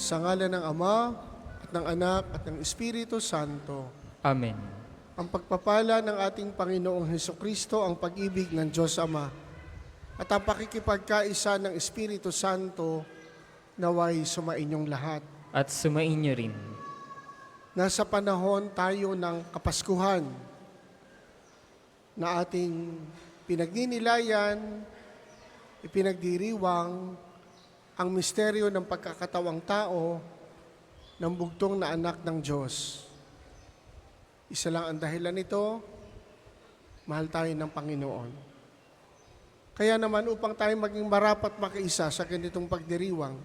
Sa ngalan ng Ama, at ng Anak, at ng Espiritu Santo. Amen. Ang pagpapala ng ating Panginoong Hesukristo, ang pag-ibig ng Diyos Ama, at ang pakikipagkaisa ng Espiritu Santo, naway sumainyong lahat. At sumainyo rin. Nasa panahon tayo ng Kapaskuhan na ating pinagninilayan, ipinagdiriwang ang misteryo ng pagkakatawang tao ng bugtong na anak ng Diyos. Isa lang ang dahilan nito, mahal tayo ng Panginoon. Kaya naman upang tayo maging marapat makiisa sa ganitong pagdiriwang,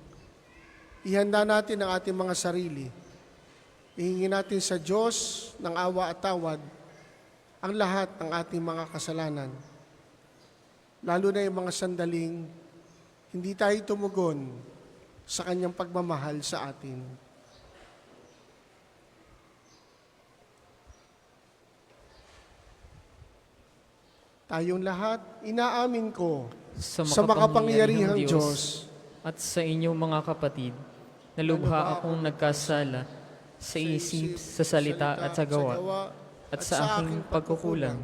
ihanda natin ang ating mga sarili. Ihingi natin sa Diyos ng awa at tawad ang lahat ng ating mga kasalanan. Lalo na yung mga sandaling hindi tayo tumugon sa kanyang pagmamahal sa atin. Tayong lahat, inaamin ko sa makapangyarihang Diyos at sa inyong mga kapatid, na lubha akong nagkasala sa isip, sa salita at sa gawa, at sa aking pagkukulang.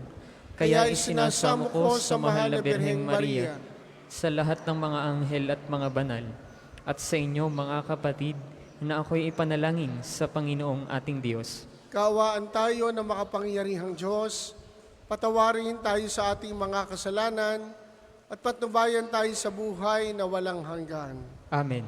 Kaya isinasamo ko sa mahal na Birheng Maria, sa lahat ng mga anghel at mga banal, at sa inyo mga kapatid, na ako'y ipanalangin sa Panginoong ating Diyos. Kaawaan tayo ng makapangyarihang Diyos, patawarin tayo sa ating mga kasalanan, at patnubayan tayo sa buhay na walang hanggan. Amen.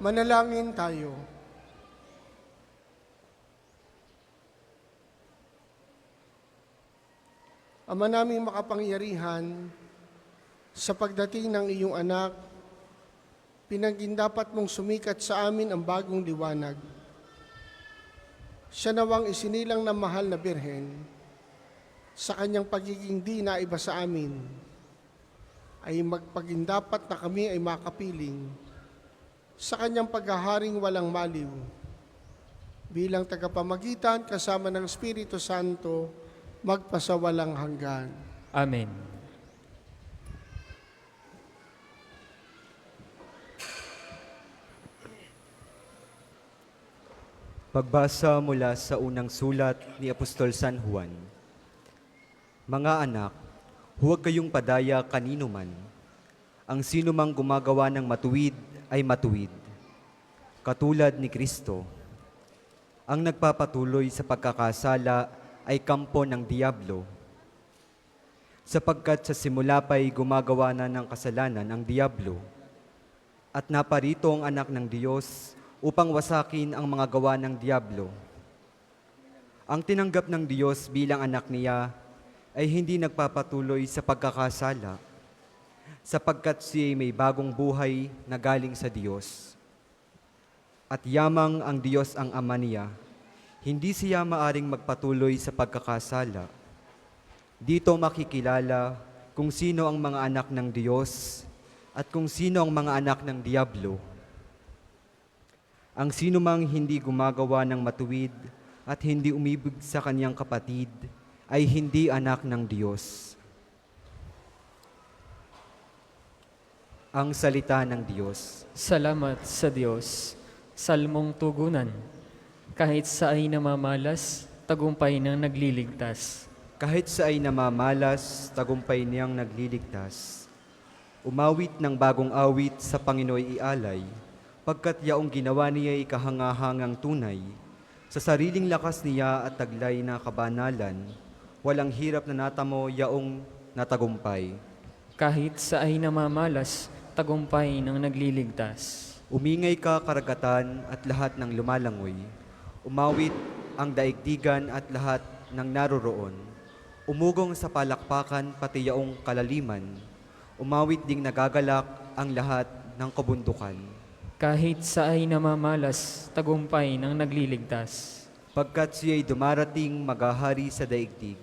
Manalangin tayo. Ama naming makapangyarihan, sa pagdating ng iyong anak, pinanggindapat mong sumikat sa amin ang bagong liwanag. Siya nawang isinilang ng mahal na Birhen, sa kanyang pagiging di na iba sa amin, ay magpagindapat na kami ay makapiling sa kanyang paghaharing walang maliw, bilang tagapamagitan kasama ng Espiritu Santo, magpasawalang hanggan. Amen. Pagbasa mula sa unang sulat ni Apostol San Juan. Mga anak, huwag kayong padaya kanino man. Ang sino mang gumagawa ng matuwid ay matuwid, katulad ni Kristo. Ang nagpapatuloy sa pagkakasala ay kampo ng Diablo, sapagkat sa simula pa'y gumagawa na ng kasalanan ang Diablo, at naparito ang anak ng Diyos upang wasakin ang mga gawa ng Diablo. Ang tinanggap ng Diyos bilang anak niya ay hindi nagpapatuloy sa pagkakasala, sapagkat siya may bagong buhay na galing sa Diyos. At yamang ang Diyos ang Ama niya, hindi siya maaring magpatuloy sa pagkakasala. Dito makikilala kung sino ang mga anak ng Diyos at kung sino ang mga anak ng Diablo. Ang sino mang hindi gumagawa ng matuwid at hindi umibig sa kanyang kapatid ay hindi anak ng Diyos. Ang salita ng Diyos. Salamat sa Diyos. Salmong tugunan. Kahit sa ay namamalas, tagumpay ng nagliligtas. Kahit sa ay namamalas, tagumpay niyang nagliligtas. Umawit ng bagong awit sa Panginooy ialay, pagkat yaong ginawa niya'y kahangahangang tunay. Sa sariling lakas niya at taglay na kabanalan, walang hirap na natamo yaong natagumpay. Kahit sa ay namamalas, tagumpay ng nagliligtas. Umingay ka karagatan at lahat ng lumalangoy. Umawit ang daigdigan at lahat ng naroroon. Umugong sa palakpakan pati yaong kalaliman. Umawit ding nagagalak ang lahat ng kabundukan. Kahit sa ay namamalas, tagumpay ng nagliligtas. Pagkat siya'y dumarating maghahari sa daigdig.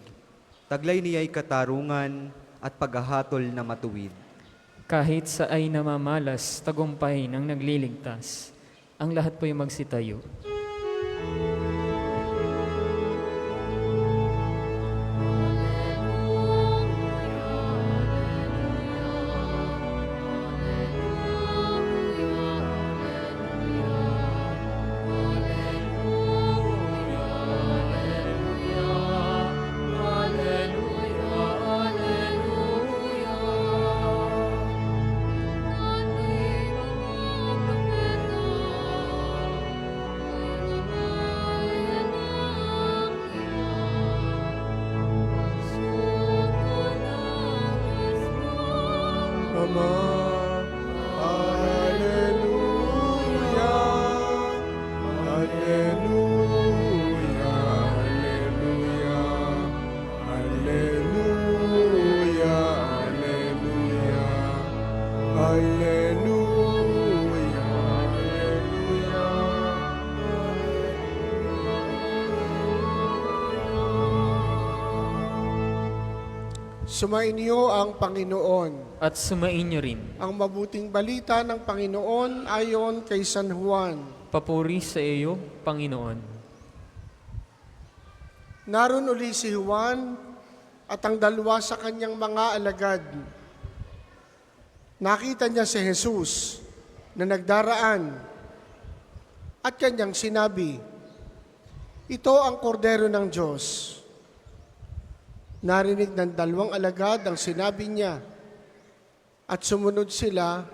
Taglay niya'y katarungan at paghahatol na matuwid. Kahit sa ay namamalas, tagumpay ng nagliligtas. Ang lahat po'y magsitayo. Ama, Alleluia, Alleluia, Alleluia, Alleluia, Alleluia, Alleluia, Alleluia. Sumainyo ang Panginoon. At sumainyo rin. Ang mabuting balita ng Panginoon ayon kay San Juan. Papuri sa iyo, Panginoon. Naroon uli si Juan at ang dalawa sa kanyang mga alagad. Nakita niya si Jesus na nagdaraan at kanyang sinabi, "Ito ang kordero ng Diyos." Narinig ng dalawang alagad ang sinabi niya at sumunod sila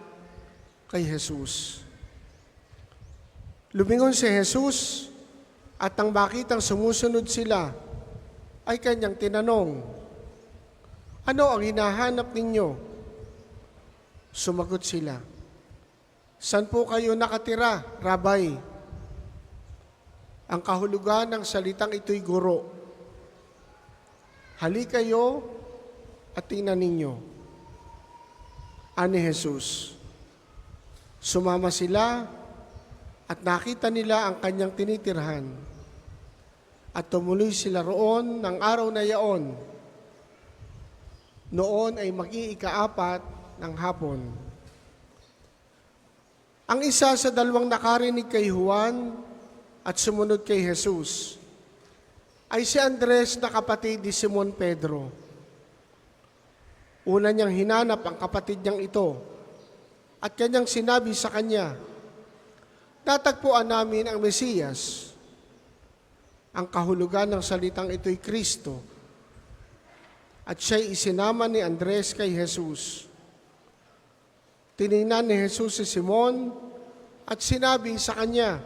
kay Jesus. Lumingon si Jesus at nang makitang sumusunod sila, ay kanyang tinanong, "Ano ang hinahanap ninyo?" Sumagot sila, "Saan po kayo nakatira, Rabay?" Ang kahulugan ng salitang ito'y guro. "Hali kayo at tingnan ninyo," ani Jesus. Sumama sila at nakita nila ang kanyang tinitirhan. At tumuloy sila roon ng araw na yaon. Noon ay mag-iikaapat ng hapon. Ang isa sa dalawang nakarinig kay Juan at sumunod kay Jesus ay si Andres na kapatid ni Simon Pedro. Una niyang hinanap ang kapatid niyang ito at kanyang sinabi sa kanya, "Natagpuan namin ang Mesiyas." Ang kahulugan ng salitang ito'y Kristo at siya'y isinama ni Andres kay Jesus. Tiningnan ni Jesus si Simon at sinabi sa kanya,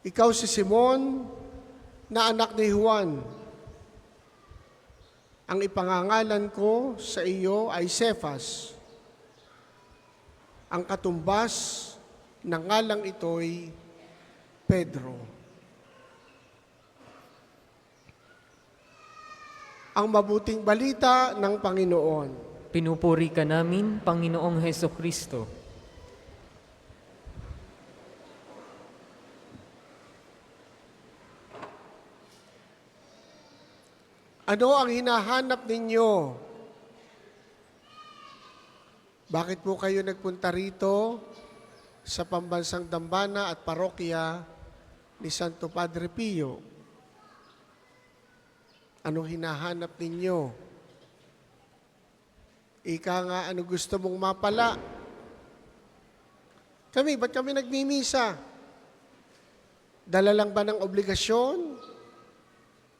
"Ikaw si Simon na anak ni Juan. Ang ipangangalan ko sa iyo ay Cephas." Ang katumbas ng ngalang ito'y Pedro. Ang mabuting balita ng Panginoon. Pinupuri ka namin, Panginoong Heso Kristo. Ano ang hinahanap ninyo? Bakit po kayo nagpunta rito sa Pambansang Dambana at Parokya ni Santo Padre Pio? Anong hinahanap ninyo? Ika nga, ano gusto mong mapala? Ba't kami nagmimisa? Dala lang ba ng obligasyon?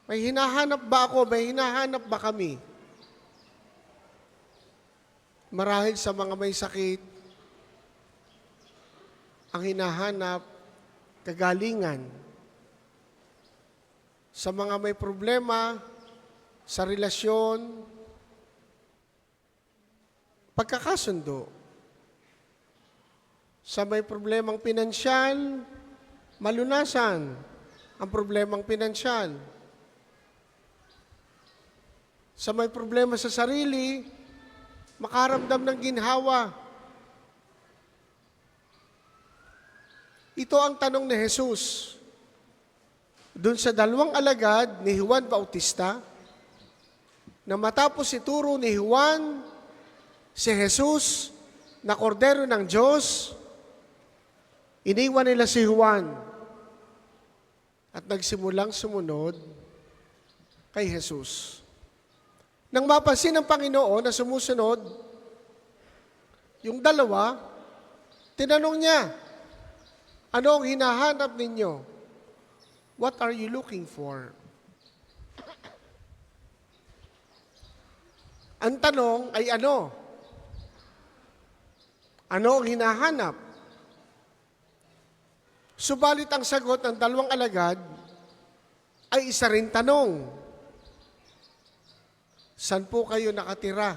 May hinahanap ba ako? May hinahanap ba kami? Marahil sa mga may sakit, ang hinahanap, kagalingan. Sa mga may problema, sa relasyon, pagkakasundo. Sa may problemang pinansyal, malunasan ang problemang pinansyal. Sa may problema sa sarili, makaramdam ng ginhawa. Ito ang tanong ni Jesus. Doon sa 2 alagad ni Juan Bautista, na matapos ituro ni Juan si Jesus na kordero ng Diyos, iniwan nila si Juan at nagsimulang sumunod kay Jesus. Nang mapansin ng Panginoon na sumusunod, yung 2, tinanong niya, ano ang hinahanap ninyo? What are you looking for? Ang tanong ay ano? Ano ang hinahanap? Subalit ang sagot ng 2 alagad ay isa rin tanong. Saan po kayo nakatira?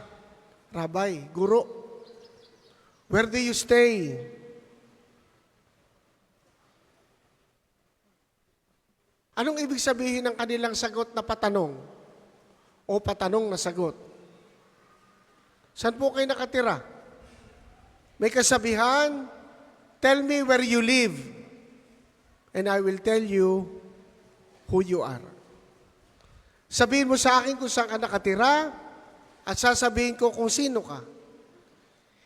Rabay, guro. Where do you stay? Anong ibig sabihin ng kanilang sagot na patanong? O patanong na sagot? Saan po kayo nakatira? May kasabihan, tell me where you live, and I will tell you who you are. Sabihin mo sa akin kung saan ka nakatira, at sasabihin ko kung sino ka.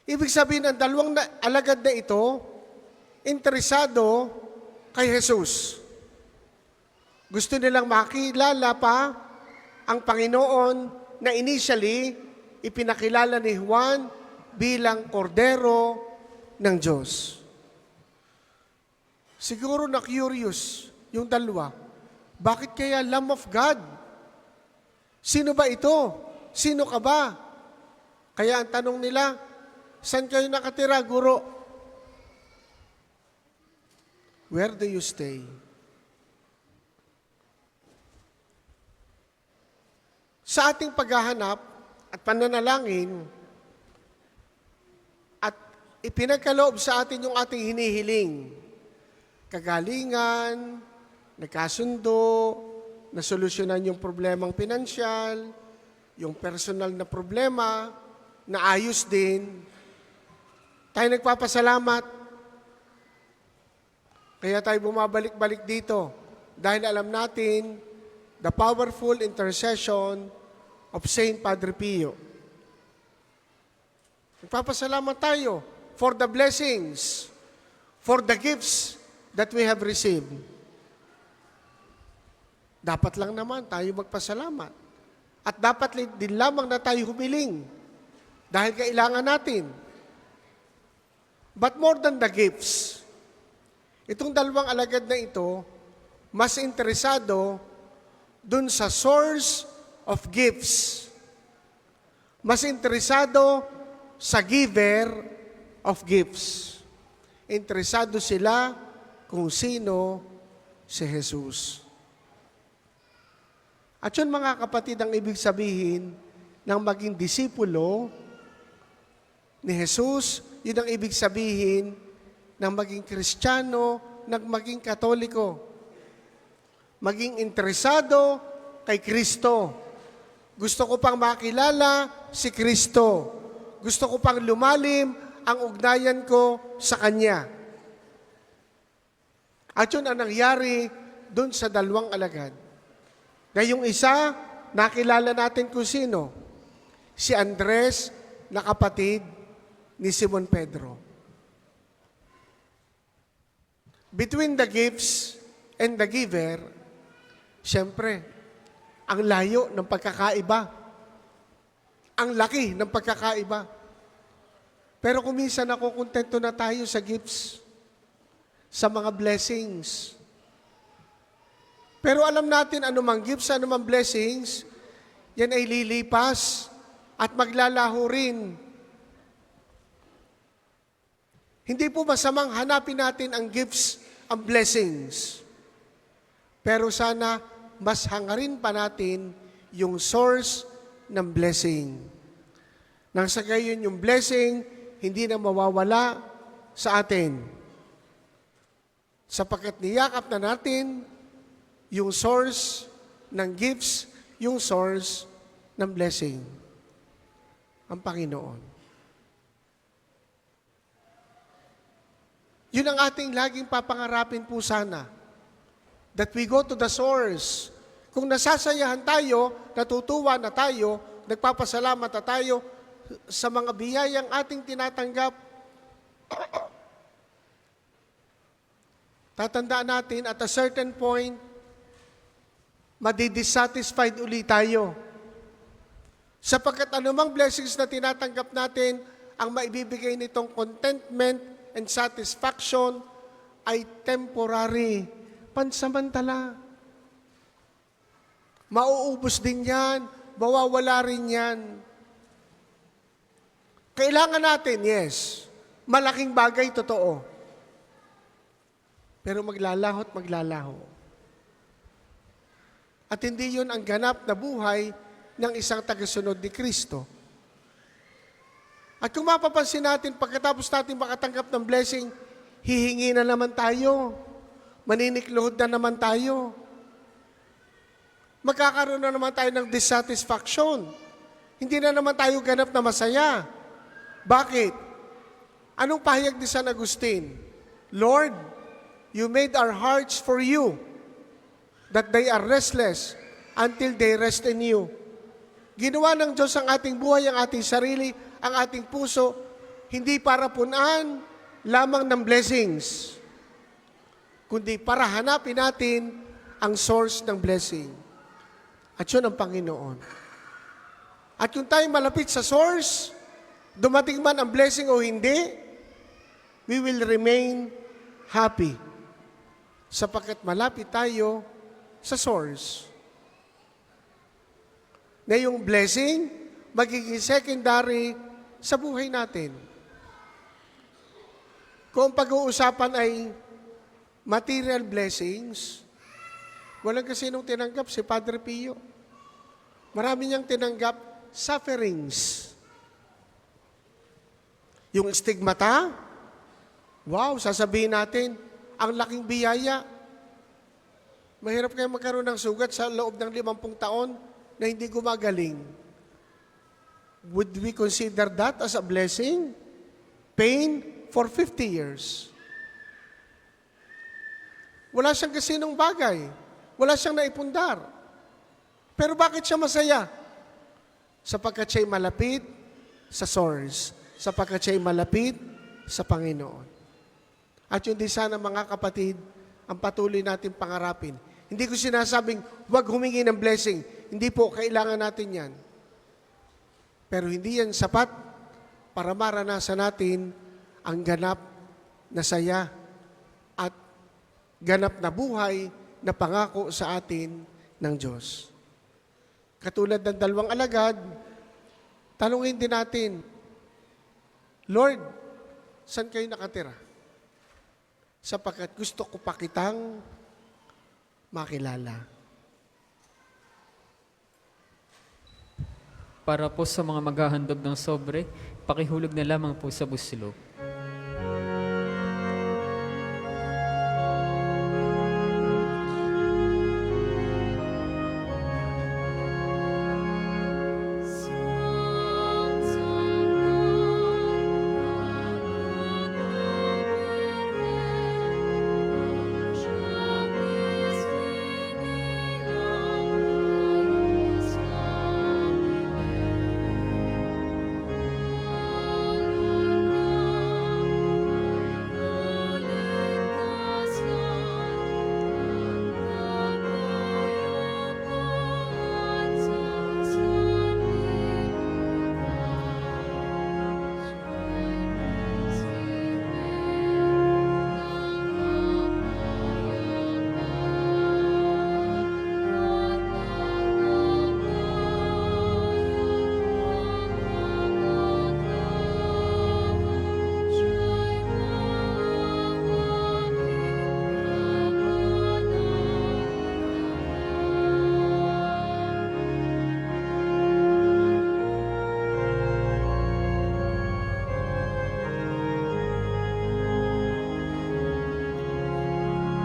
Ibig sabihin, ang 2 alagad na ito, interesado kay Jesus. Gusto nilang makilala pa ang Panginoon na initially ipinakilala ni Juan bilang kordero ng Diyos. Siguro na curious yung 2. Bakit kaya Lamb of God? Sino ba ito? Sino ka ba? Kaya ang tanong nila, saan kayo nakatira, guro? Where do you stay? Sa ating paghahanap at pananalangin, at ipinagkaloob sa atin yung ating hinihiling, kagalingan, nagkasundo, nasolusyonan yung problemang pinansyal, yung personal na problema, naayos din. Tayo nagpapasalamat. Kaya tayo bumabalik-balik dito dahil alam natin the powerful intercession of Saint Padre Pio. Nagpapasalamat tayo for the blessings, for the gifts that we have received. Dapat lang naman tayo magpasalamat. At dapat din lamang na tayo humiling dahil kailangan natin. But more than the gifts, itong 2 alagad na ito, mas interesado dun sa source of gifts. Mas interesado sa giver of gifts. Interesado sila kung sino si Jesus. At yun mga kapatid, ang ibig sabihin ng maging disipulo ni Jesus, yun ang ibig sabihin ng maging Kristiyano, ng maging Katoliko. Maging interesado kay Kristo. Gusto ko pang makilala si Kristo. Gusto ko pang lumalim ang ugnayan ko sa Kanya. At yun ang nangyari dun sa 2 alagad. Na yung isa, nakilala natin kung sino. Si Andres, na kapatid ni Simon Pedro. Between the gifts and the giver, siyempre, ang layo ng pagkakaiba. Ang laki ng pagkakaiba. Pero kung minsan nakukontento na tayo sa gifts, sa mga blessings, Pero alam natin anumang gifts, anumang blessings, yan ay lilipas at maglalaho rin. Hindi po masamang hanapin natin ang gifts, ang blessings. Pero sana mas hangarin pa natin yung source ng blessing. Nang sa gayon yung blessing, hindi na mawawala sa atin. Sapagkat niyakap na natin yung source ng gifts, yung source ng blessing. Ang Panginoon. Yun ang ating laging papangarapin po sana. That we go to the source. Kung nasasayahan tayo, natutuwa na tayo, nagpapasalamat na tayo sa mga biyayang ating tinatanggap, tatandaan natin at a certain point, madidissatisfied ulit tayo. Sapagkat anumang blessings na tinatanggap natin, ang maibibigay nitong contentment and satisfaction ay temporary, pansamantala. Mauubos din yan, mawawala rin yan. Kailangan natin, yes, malaking bagay, totoo. Pero maglalaho at maglalaho. At hindi yun ang ganap na buhay ng isang tagasunod ni Kristo. At kung mapapansin natin, pagkatapos natin makatanggap ng blessing, hihingi na naman tayo. Maninikluhod na naman tayo. Magkakaroon na naman tayo ng dissatisfaction. Hindi na naman tayo ganap na masaya. Bakit? Anong pahayag ni San Agustin? Lord, you made our hearts for you, that they are restless until they rest in you. Ginawa ng Diyos ang ating buhay, ang ating sarili, ang ating puso, hindi para punaan lamang ng blessings, kundi para hanapin natin ang source ng blessing. At yun ang Panginoon. At kung tayo malapit sa source, dumating man ang blessing o hindi, we will remain happy. Sapagkat malapit tayo sa source. Na yung blessing, magiging secondary sa buhay natin. Kung pag-uusapan ay material blessings, walang kasi nung tinanggap si Padre Pio. Marami niyang tinanggap sufferings. Yung stigmata, wow, sasabihin natin, ang laking biyaya. Mahirap kayo magkaroon ng sugat sa loob ng 50 taon na hindi gumagaling. Would we consider that as a blessing? Pain for 50 years. Wala siyang kasinong bagay. Wala siyang naipundar. Pero bakit siya masaya? Sapagkat siya'y malapit sa source. Sapagkat siya'y malapit sa Panginoon. At yun din sana mga kapatid, ang patuloy natin pangarapin. Hindi ko sinasabing, huwag humingi ng blessing. Hindi po, kailangan natin yan. Pero hindi yan sapat para maranasan natin ang ganap na saya at ganap na buhay na pangako sa atin ng Diyos. Katulad ng 2 alagad, tanungin din natin, Lord, saan kayo nakatira? Sapagkat gusto ko pa kitang makilala. Para po sa mga maghahandog ng sobre, pakihulog na lamang po sa busilog.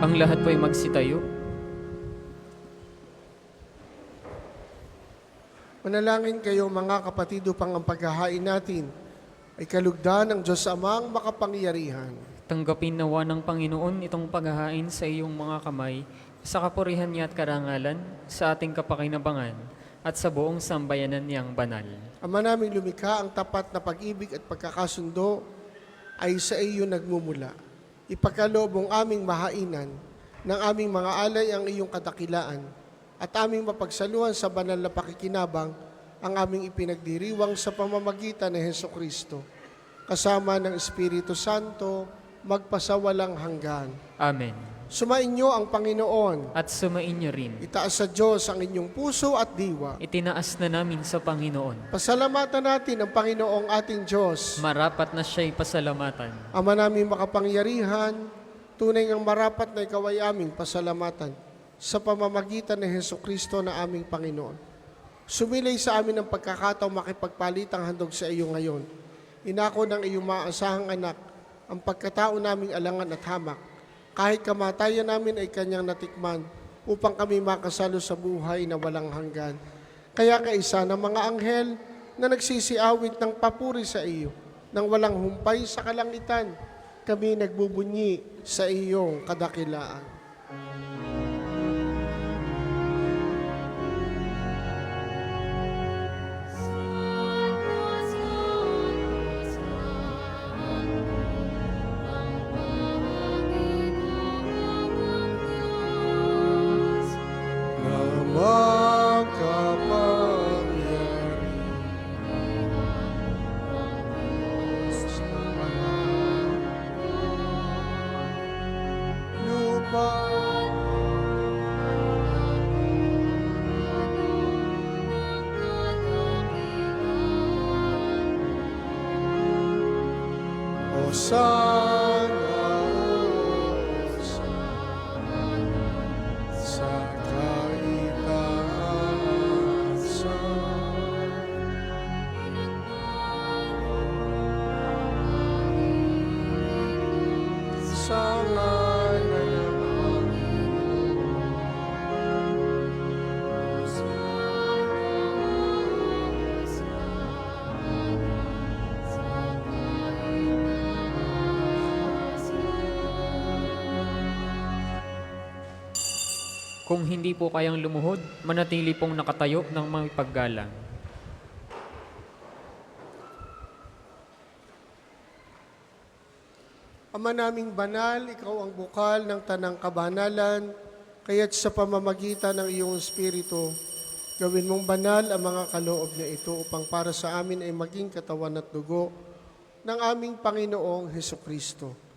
Ang lahat po'y magsitayo. Manalangin kayo mga kapatid upang ang paghahain natin ay kalugdan ng Diyos Amang makapangyarihan. Tanggapin nawa ng Panginoon itong paghahain sa iyong mga kamay, sa kapurihan niya at karangalan, sa ating kapakinabangan, at sa buong sambayanan niyang banal. Ama naming lumikha, ang tapat na pag-ibig at pagkakasundo ay sa iyo nagmumula. Ipagkaloob mong aming mahainan ng aming mga alay ang iyong kadakilaan at aming mapagsaluhan sa banal na pakikinabang ang aming ipinagdiriwang sa pamamagitan ni Hesukristo, kasama ng Espiritu Santo, magpasawalang hanggan. Amen. Sumainyo ang Panginoon. At sumainyo rin. Itaas sa Diyos ang inyong puso at diwa. Itinaas na namin sa Panginoon. Pasalamatan natin ang Panginoong ating Diyos. Marapat na siya'y pasalamatan. Ama namin makapangyarihan, tunay ngang marapat na ikaw ay aming pasalamatan sa pamamagitan ni Hesukristo na aming Panginoon. Sumilay sa amin ang pagkakataong makipagpalitang handog sa iyo ngayon. Inako ng iyong maasahang anak ang pagkatao naming alangan at hamak. Kahit kamatayan namin ay kanyang natikman upang kami makasalo sa buhay na walang hanggan. Kaya kaisa ng mga anghel na nagsisiawit ng papuri sa iyo, nang walang humpay sa kalangitan, kami nagbubunyi sa iyong kadakilaan. Sana sa kaitaasan, sa ngalan ng Kung hindi po kayang lumuhod, manatili pong nakatayo ng may paggalang. Ama naming banal, ikaw ang bukal ng tanang kabanalan, kaya't sa pamamagitan ng iyong Espiritu, gawin mong banal ang mga kaloob na ito upang para sa amin ay maging katawan at dugo ng aming Panginoong Hesukristo.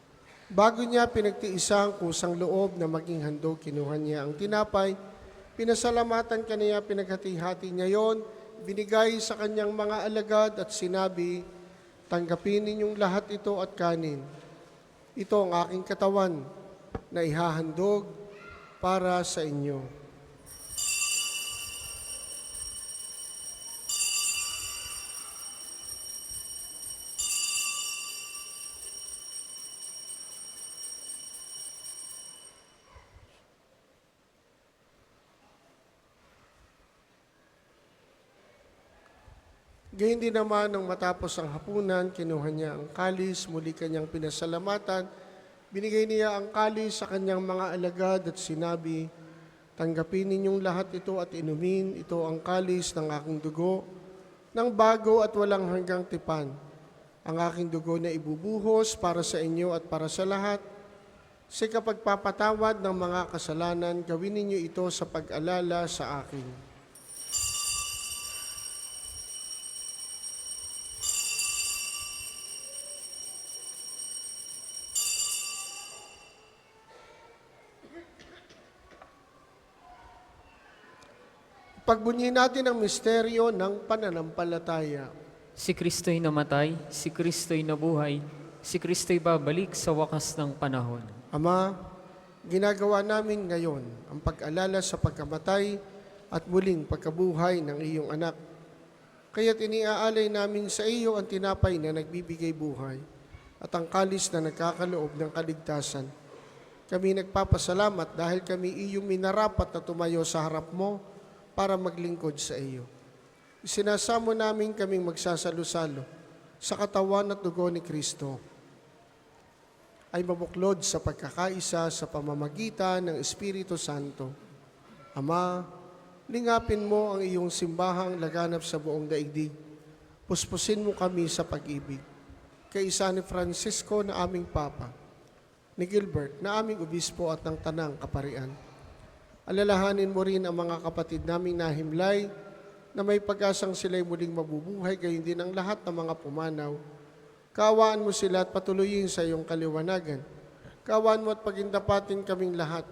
Bago niya pinagtiisa ang kusang loob na maging handog, kinuha niya ang tinapay, pinasalamatan kaniya, pinaghati-hati niya yon, binigay sa kanyang mga alagad at sinabi, tanggapin ninyong lahat ito at kanin. Ito ang aking katawan na ihahandog para sa inyo. Gayun din naman nang matapos ang hapunan, kinuha niya ang kalis, muli kanyang pinasalamatan, binigay niya ang kalis sa kanyang mga alagad at sinabi, tanggapin ninyong lahat ito at inumin, ito ang kalis ng aking dugo, ng bago at walang hanggang tipan. Ang aking dugo na ibubuhos para sa inyo at para sa lahat. Sa kapagpapatawad ng mga kasalanan, gawin ninyo ito sa pag-alala sa akin. Pagbunyi natin ang misteryo ng pananampalataya. Si Kristo'y namatay, si Kristo'y nabuhay, si Kristo'y babalik sa wakas ng panahon. Ama, ginagawa namin ngayon ang pag-alala sa pagkamatay at muling pagkabuhay ng iyong anak. Kaya't iniaalay namin sa iyo ang tinapay na nagbibigay buhay at ang kalis na nagkakaloob ng kaligtasan. Kami nagpapasalamat dahil kami iyong minarapat na tumayo sa harap mo para maglingkod sa iyo. Isinasamo namin kaming magsasalo-salo sa katawan at dugo ni Kristo ay mabuklod sa pagkakaisa sa pamamagitan ng Espiritu Santo. Ama, lingapin mo ang iyong simbahang laganap sa buong daigdig. Puspusin mo kami sa pag-ibig. Kaisa ni Francisco na aming Papa, ni Gilbert na aming obispo at ng Tanang Kaparian. Alalahanin mo rin ang mga kapatid naming nahimlay na may pag-asang sila'y muling mabubuhay, gayon din ang lahat ng mga pumanaw. Kaawaan mo sila at patuloyin sa iyong kaliwanagan. Kaawaan mo at pagindapatin kaming lahat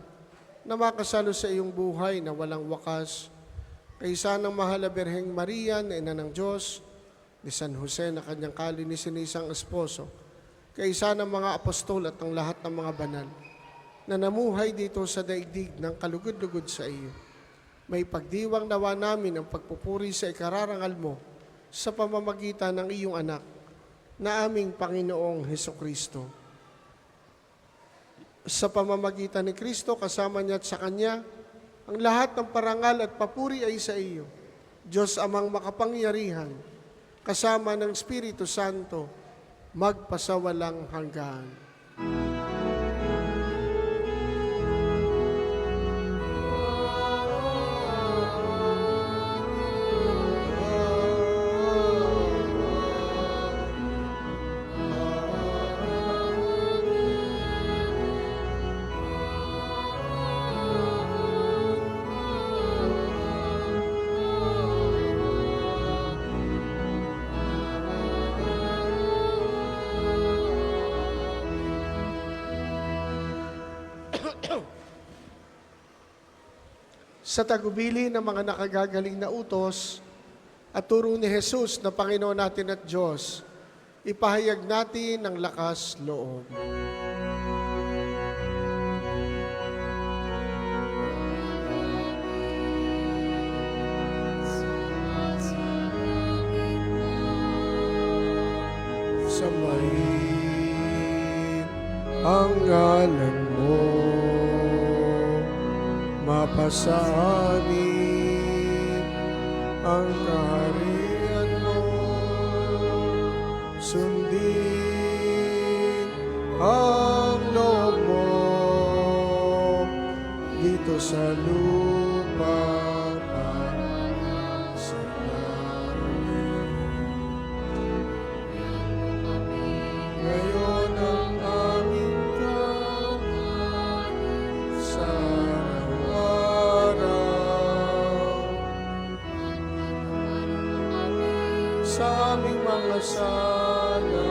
na makasalo sa iyong buhay na walang wakas. Kaisa ng mahal na Birheng Maria na ina ng Diyos, ni San Jose na kanyang kalinisan esposo, kaisa ng mga apostol at ng lahat ng mga banal na namuhay dito sa daigdig ng kalugod-lugod sa iyo. May pagdiwang nawa namin ang pagpupuri sa ikararangal mo sa pamamagitan ng iyong anak na aming Panginoong Hesukristo. Sa pamamagitan ni Kristo, kasama niya at sa Kanya, ang lahat ng parangal at papuri ay sa iyo, Diyos amang makapangyarihan, kasama ng Espiritu Santo, magpasawalang hanggan. Sa tagubili ng mga nakagagaling na utos at turo ni Jesus na Panginoon natin at Diyos, ipahayag natin ng lakas loob. Samayin ang ngalan mo, mapasanin ang kaharian mo, sundin ang loob mo dito sa lupa at sa langit. Ngayon ang aming kanin sa sa aming mga sala.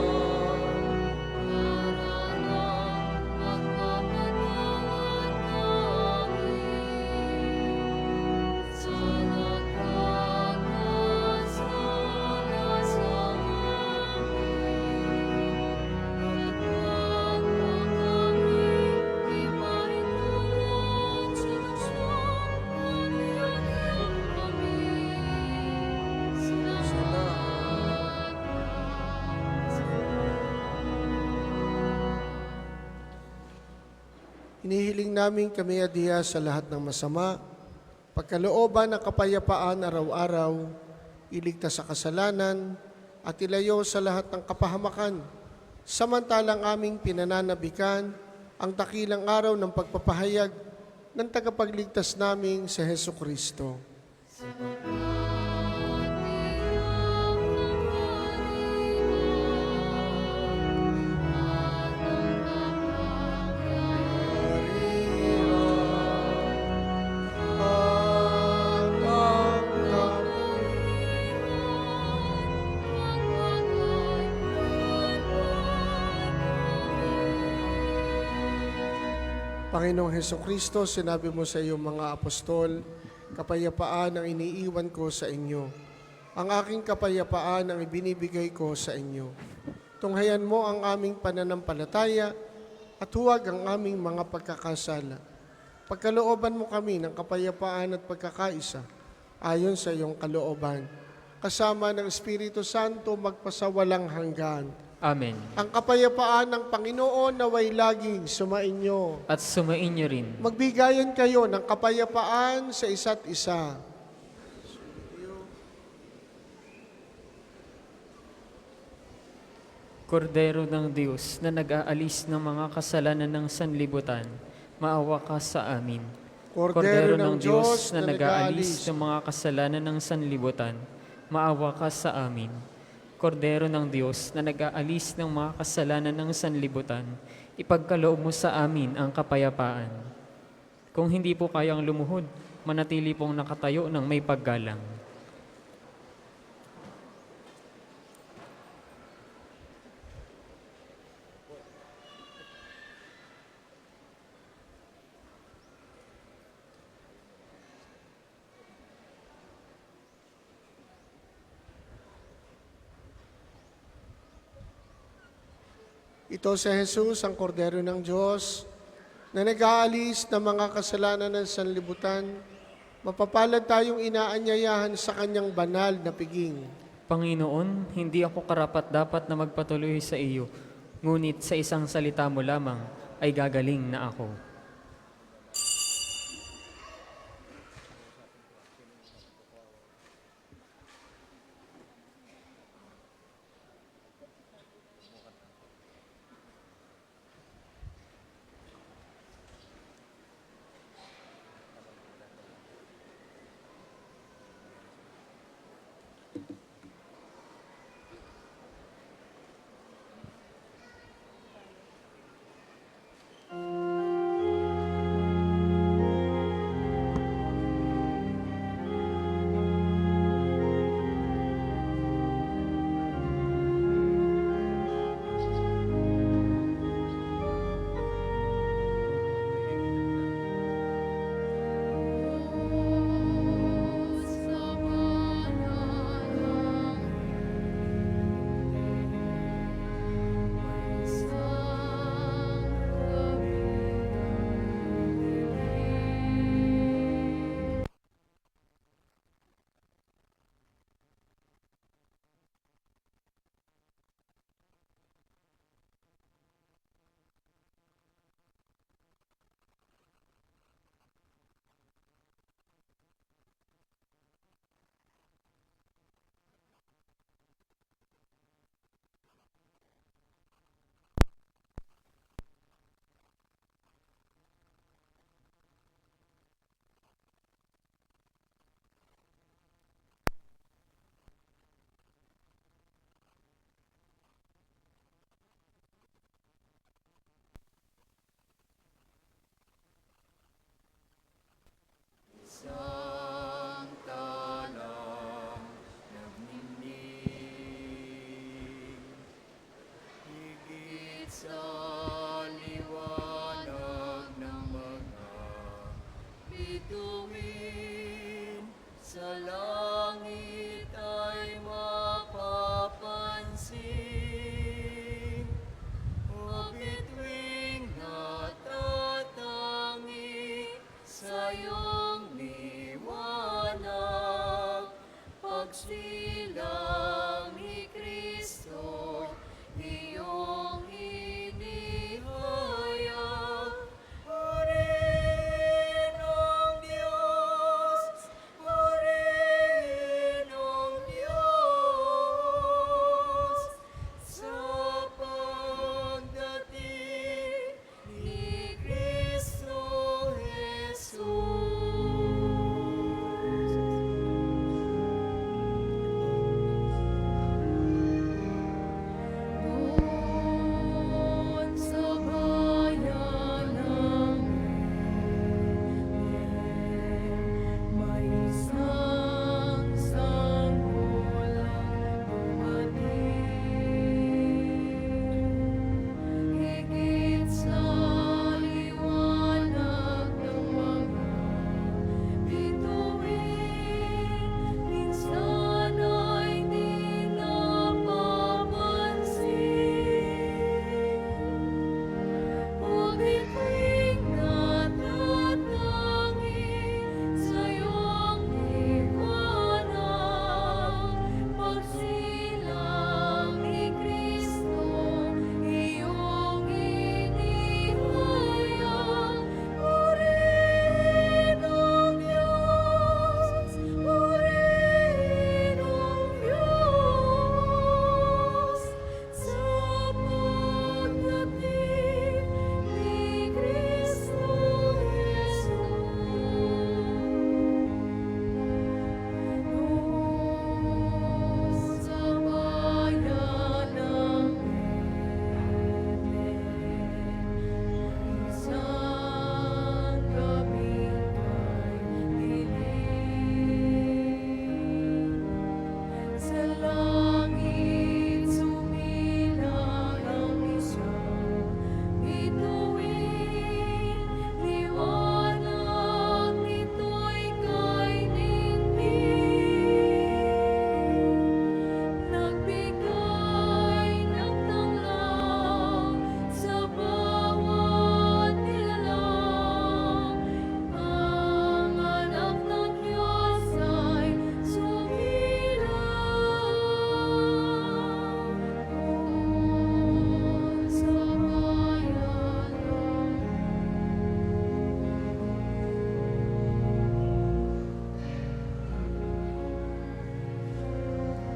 Inihiling namin kami adiya sa lahat ng masama, pagkalooban ng kapayapaan araw-araw, iligtas sa kasalanan, at ilayo sa lahat ng kapahamakan, samantalang aming pinananabikan ang dakilang araw ng pagpapahayag ng tagapagligtas naming si Hesukristo. Panginoong Hesukristo, sinabi mo sa iyong mga apostol, kapayapaan ang iniiwan ko sa inyo. Ang aking kapayapaan ang ibinibigay ko sa inyo. Tunghayan mo ang aming pananampalataya at huwag ang aming mga pagkakasala. Pagkalooban mo kami ng kapayapaan at pagkakaisa ayon sa iyong kalooban. Kasama ng Espiritu Santo magpasawalang hanggan. Amen. Ang kapayapaan ng Panginoon naway laging sumainyo. At sumainyo rin. Magbigayan kayo ng kapayapaan sa isa't isa. Kordero ng Diyos na nag-aalis ng mga kasalanan ng sanlibutan, maawa ka sa amin. Kordero ng Diyos na nag-aalis ng mga kasalanan ng sanlibutan, maawa ka sa amin. Kordero ng Diyos na nag-aalis ng mga kasalanan ng sanlibutan, ipagkaloob mo sa amin ang kapayapaan. Kung hindi po kayang lumuhod, manatili pong nakatayo ng may paggalang. Ito si Jesus, ang kordero ng Diyos, na nag-aalis ng mga kasalanan ng sanlibutan. Mapapalad tayong inaanyayahan sa kanyang banal na piging. Panginoon, hindi ako karapat-dapat na magpatuloy sa iyo, ngunit sa isang salita mo lamang ay gagaling na ako.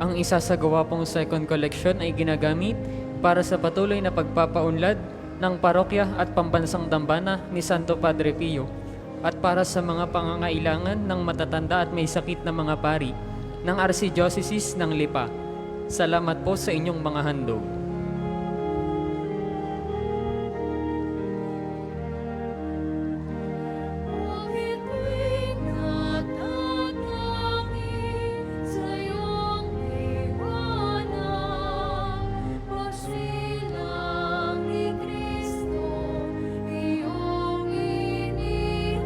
Ang isasagawa pong second collection ay ginagamit para sa patuloy na pagpapaunlad ng parokya at pambansang dambana ni Santo Padre Pio at para sa mga pangangailangan ng matatanda at may sakit na mga pari ng Archdiocese ng Lipa. Salamat po sa inyong mga handog. Bakit ko'y natatangi sa iyong liwanag? Pagsilang ni Kristo, iyong inihayag.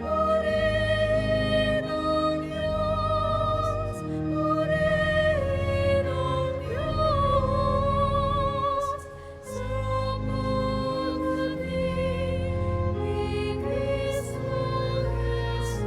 Purihin ang Diyos, purihin ang Diyos, sapagkat ni Kristo Jesus.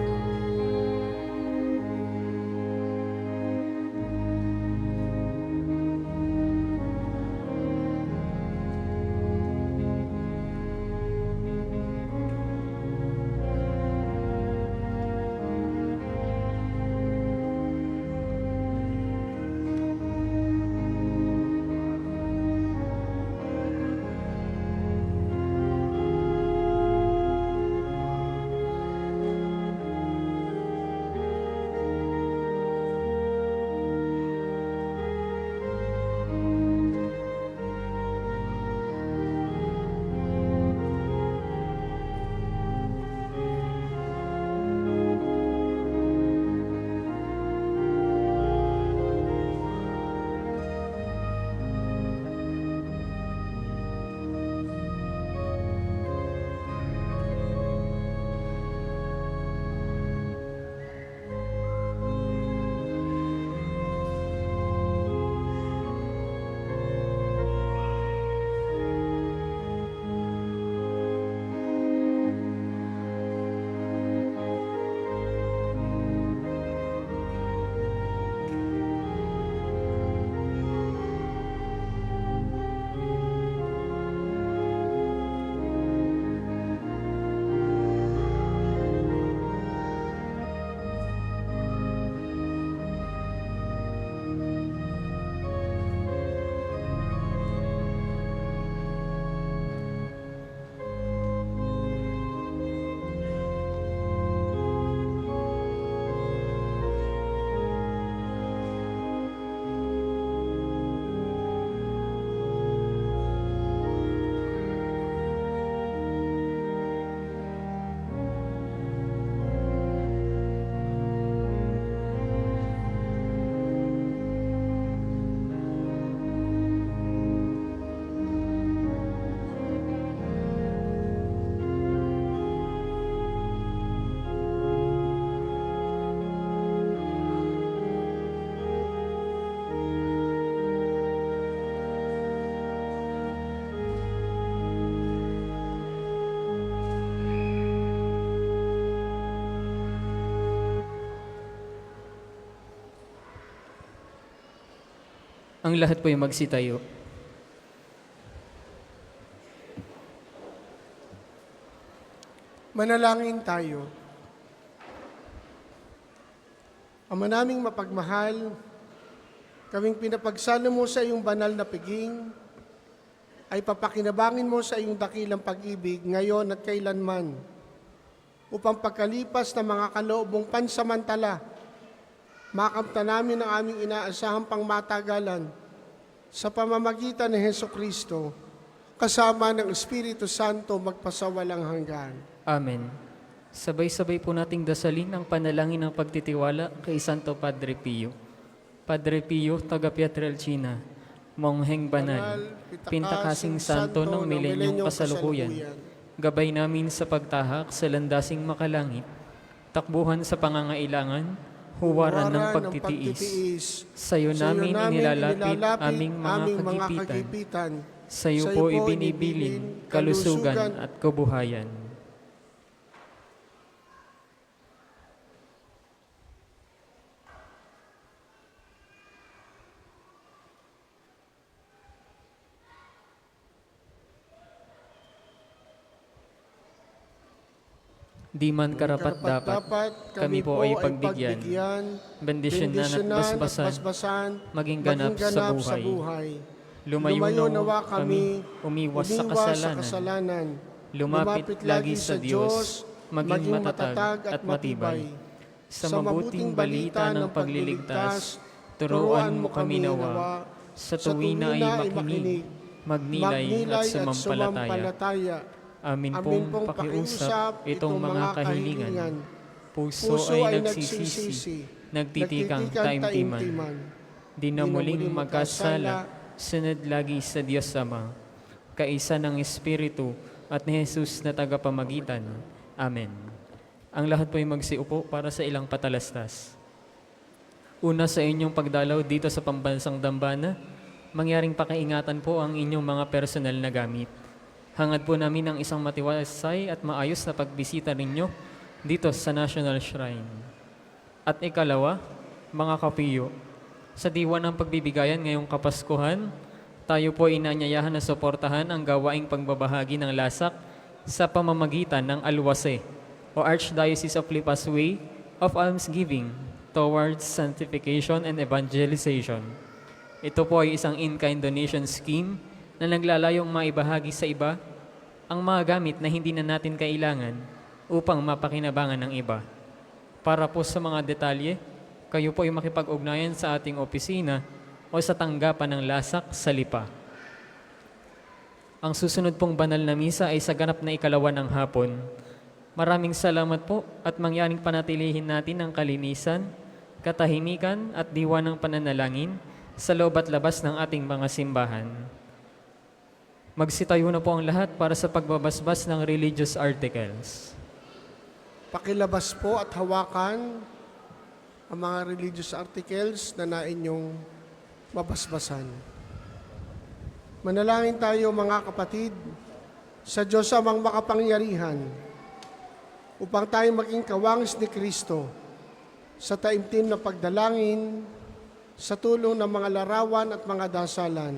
Ang lahat po ay magsitayo. Manalangin tayo. Ama naming mapagmahal, kaming pinapagsalo mo sa iyong banal na piging, ay papakinabangin mo sa iyong dakilang pag-ibig ngayon at kailanman, upang pagkalipas ng mga kaloobong pansamantala, makamta namin ang aming inaasahang pangmatagalan sa pamamagitan ni Heso Kristo, kasama ng Espiritu Santo magpasawalang hanggan. Amen. Sabay-sabay po nating dasalin ang panalangin ng pagtitiwala kay Santo Padre Pio. Padre Pio, taga Pietrelcina, Mongheng Banal, Pintakasing Santo ng milenyong kasalukuyan, gabay namin sa pagtahak sa landasing makalangit, takbuhan sa pangangailangan, huwaran ng pagtitiis. Sa'yo namin inilalapit aming mga kagipitan. Sa'yo po ibinibilin kalusugan at kabuhayan. Di man karapat-dapat, kami po ay pagbigyan, bendisyon na at basbasan, maging ganap sa buhay. Lumayo nawa kami, umiwas sa kasalanan, lumapit lagi sa Diyos, maging matatag at matibay. Sa mabuting balita ng pagliligtas, turuan mo kami nawa, sa tuwina ay makinig, magnilay at sumampalataya. Amin pong pakiusap itong mga kahilingan. Puso ay nagsisisi, nagtitikang taimtiman. Di na muling magkasala, sunod lagi sa Diyos Ama, kaisa ng Espiritu at ni Jesus na tagapamagitan. Amen. Ang lahat po ay magsiupo para sa ilang patalastas. Una sa inyong pagdalaw dito sa pambansang dambana, mangyaring pakiingatan po ang inyong mga personal na gamit. Hangad po namin ang isang matiwasay at maayos na pagbisita ninyo dito sa National Shrine. At ikalawa, mga kapiyo, sa diwa ng pagbibigayan ngayong Kapaskuhan, tayo po inanyayahan na suportahan ang gawaing pagbabahagi ng lasak sa pamamagitan ng Alwase o Archdiocese of Lipas Way of Almsgiving towards Sanctification and Evangelization. Ito po ay isang in-kind donation scheme na naglalayong maibahagi sa iba ang mga gamit na hindi na natin kailangan upang mapakinabangan ng iba. Para po sa mga detalye, kayo po ay makipag-ugnayan sa ating opisina o sa tanggapan ng lasak sa Lipa. Ang susunod pong banal na misa ay sa ganap na ikalawa ng hapon. Maraming salamat po at mangyaring panatilihin natin ang kalinisan, katahimikan at diwa ng pananalangin sa loob at labas ng ating mga simbahan. Magsitayo na po ang lahat para sa pagbabasbas ng religious articles. Pakilabas po at hawakan ang mga religious articles na nainyong mabasbasan. Manalangin tayo mga kapatid sa Diyos amang makapangyarihan upang tayo maging kawangis ni Kristo sa taimtim na pagdalangin sa tulong ng mga larawan at mga dasalan.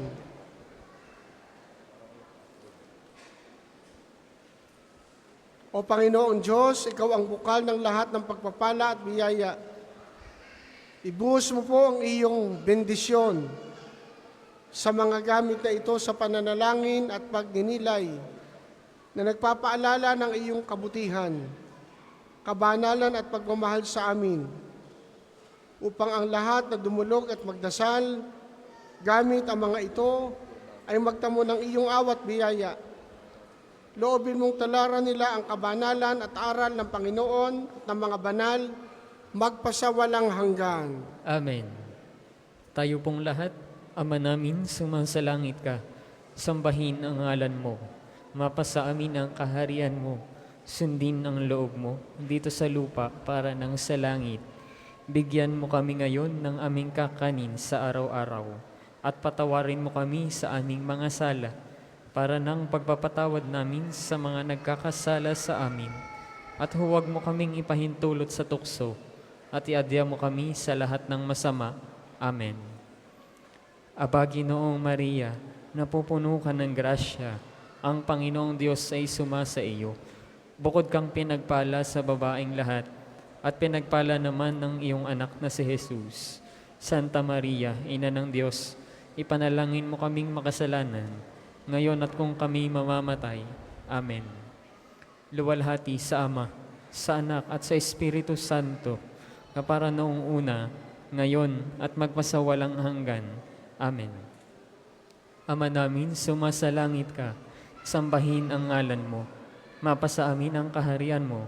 O Panginoong Diyos, Ikaw ang bukal ng lahat ng pagpapala at biyaya. Ibuhos mo po ang iyong bendisyon sa mga gamit na ito sa pananalangin at pagninilay na nagpapaalala ng iyong kabutihan, kabanalan at pagmamahal sa amin, upang ang lahat na dumulog at magdasal gamit ang mga ito ay magtamo ng iyong awat biyaya. Loobin mong talaran nila ang kabanalan at aral ng Panginoon at ng mga banal, magpasawalang hanggan. Amen. Tayo pong lahat, Ama namin, sumasalangit ka. Sambahin ang ngalan mo. Mapasa amin ang kaharian mo. Sundin ang loob mo dito sa lupa para nang sa langit. Bigyan mo kami ngayon ng aming kakanin sa araw-araw at patawarin mo kami sa aming mga sala para nang pagpapatawad namin sa mga nagkakasala sa amin. At huwag mo kaming ipahintulot sa tukso at iadya mo kami sa lahat ng masama. Amen. Aba, Ginoong Maria, napupuno ka ng grasya, ang Panginoong Diyos ay sumasa iyo. Bukod kang pinagpala sa babaeng lahat, at pinagpala naman ng iyong anak na si Jesus. Santa Maria, Ina ng Diyos, ipanalangin mo kaming makasalanan, ngayon at kung kami mamamatay. Amen. Luwalhati sa Ama, sa Anak at sa Espiritu Santo, kapara noong una, ngayon at magpasawalang hanggan. Amen. Ama namin, sumasalangit ka, sambahin ang ngalan mo, mapasa amin ang kaharian mo,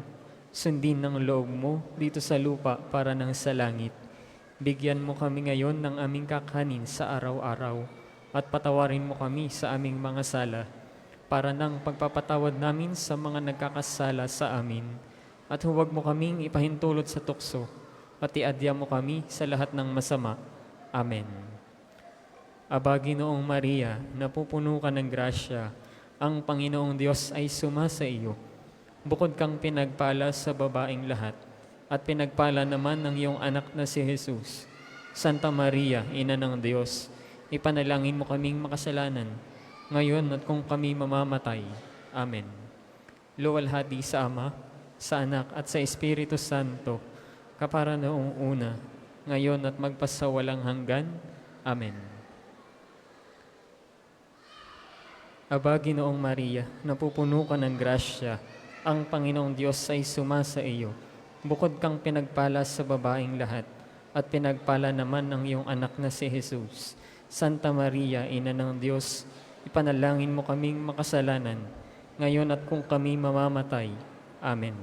sundin ang loob mo dito sa lupa para nang sa langit. Bigyan mo kami ngayon ng aming kakanin sa araw-araw at patawarin mo kami sa aming mga sala para nang pagpapatawad namin sa mga nagkakasala sa amin. At huwag mo kaming ipahintulot sa tukso at iadya mo kami sa lahat ng masama. Amen. Aba, Ginoong Maria, napupuno ka ng grasya, ang Panginoong Diyos ay sumasa iyo. Bukod kang pinagpala sa babaeng lahat, at pinagpala naman ng iyong anak na si Jesus. Santa Maria, Ina ng Diyos, ipanalangin mo kaming makasalanan, ngayon at kung kami mamamatay. Amen. Luwalhati sa Ama, sa Anak at sa Espiritu Santo, kapara noong una, ngayon at magpasawalang hanggan. Amen. Aba, Ginoong Maria, napupuno ka ng grasya, ang Panginoong Diyos ay sumasa iyo. Bukod kang pinagpala sa babaeng lahat, at pinagpala naman ang iyong anak na si Jesus. Santa Maria, Ina ng Diyos, ipanalangin mo kaming makasalanan, ngayon at kung kami mamamatay. Amen.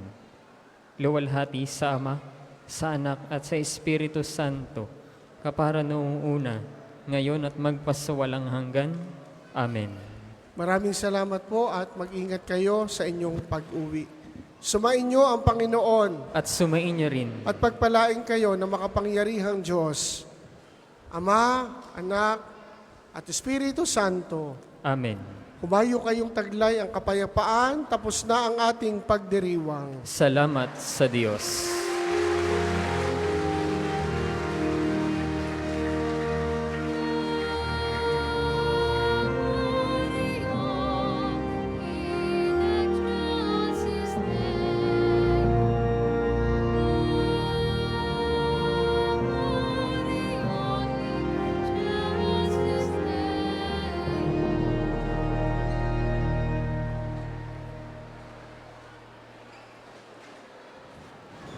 Luwalhati sa Ama, sa Anak at sa Espiritu Santo, kapara noong una, ngayon at magpasawalang hanggan. Amen. Maraming salamat po at mag-ingat kayo sa inyong pag-uwi. Sumainyo ang Panginoon At sumainyo rin. at pagpalain kayo ng makapangyarihang Diyos, Ama, Anak, at Espiritu Santo. Amen. Humayo kayong taglay ang kapayapaan, tapos na ang ating pagdiriwang. Salamat sa Diyos.